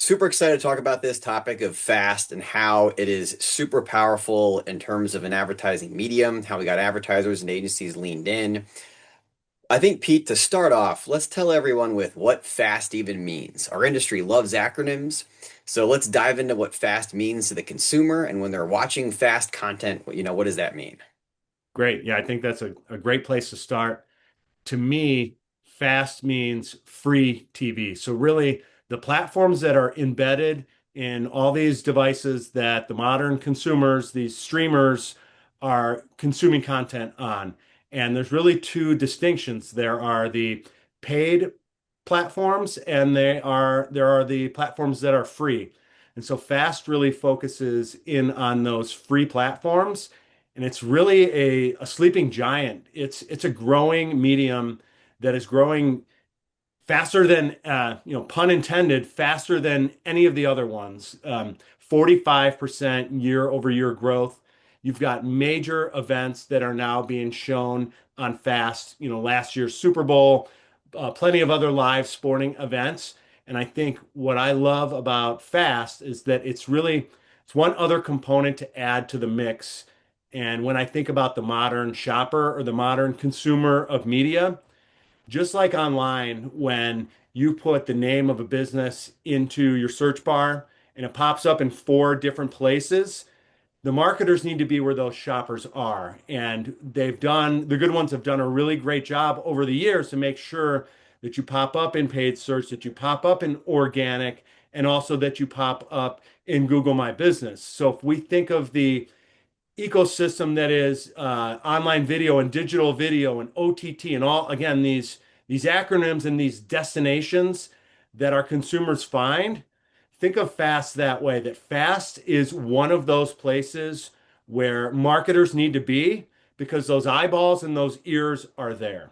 Super excited to talk about this topic of fast and how it is super powerful in terms of an advertising medium, how we got advertisers and agencies leaned in. I think, Pete, to start off, let's tell everyone with what fast even means. Our industry loves acronyms, so let's dive into what fast means to the consumer. And when they're watching fast content, what does that mean? Great. Yeah, I think that's a great place to start. To me, fast means free TV. So really, the platforms that are embedded in all these devices that the modern consumers, these streamers, are consuming content on. And there's really two distinctions. There are the paid platforms and there are the platforms that are free. And so Fast really focuses in on those free platforms. And it's really a sleeping giant. It's a growing medium that is growing faster than, pun intended, faster than any of the other ones. 45% year over year growth. You've got major events that are now being shown on Fast. Last year's Super Bowl, plenty of other live sporting events. And I think what I love about Fast is that it's one other component to add to the mix. And when I think about the modern shopper or the modern consumer of media, just like online, when you put the name of a business into your search bar and it pops up in four different places, the marketers need to be where those shoppers are. And the good ones have done a really great job over the years to make sure that you pop up in paid search, that you pop up in organic, and also that you pop up in Google My Business. So if we think of the ecosystem that is online video and digital video and OTT and all again these acronyms and these destinations that our consumers find. Think of Fast that way. That Fast is one of those places where marketers need to be because those eyeballs and those ears are there.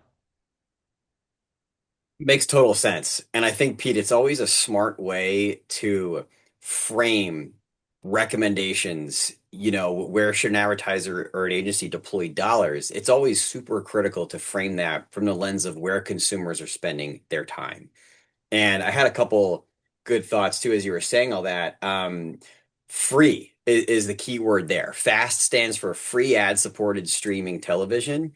Makes total sense. And I think, Pete, it's always a smart way to frame recommendations. Where should an advertiser or an agency deploy dollars? It's always super critical to frame that from the lens of where consumers are spending their time. And I had a couple good thoughts too as you were saying all that. Free is the key word there. FAST stands for free ad-supported streaming television.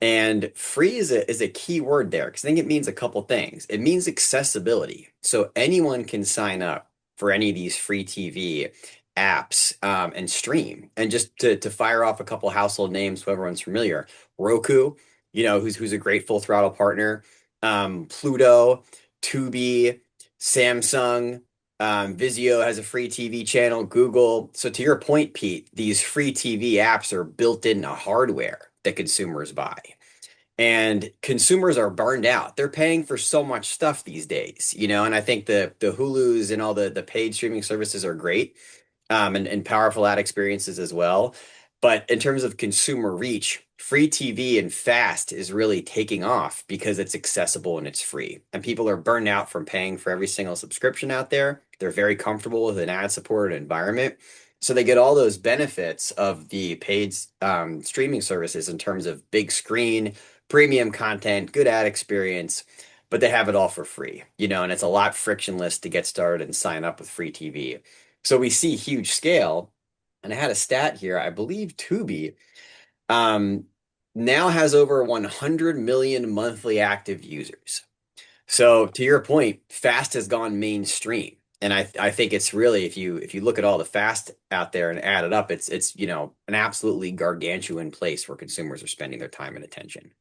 And free is a key word there because I think it means a couple things. It means accessibility. So anyone can sign up for any of these free TV apps and stream. And just to fire off a couple household names so everyone's familiar, Roku, who's a great full throttle partner, Pluto, Tubi, Samsung, Vizio has a free TV channel, Google. So to your point, Pete, these free TV apps are built into hardware that consumers buy. And consumers are burned out. They're paying for so much stuff these days, and I think the Hulus and all the paid streaming services are great, and powerful ad experiences as well. But in terms of consumer reach, free TV and fast is really taking off because it's accessible and it's free. And people are burned out from paying for every single subscription out there. They're very comfortable with an ad-supported environment. So they get all those benefits of the paid streaming services in terms of big screen, premium content, good ad experience, but they have it all for free, and it's a lot frictionless to get started and sign up with free TV. So we see huge scale. And I had a stat here. I believe Tubi um, now has over 100 million monthly active users. So to your point, fast has gone mainstream. And I think it's really if you look at all the fast out there and add it up, it's an absolutely gargantuan place where consumers are spending their time and attention.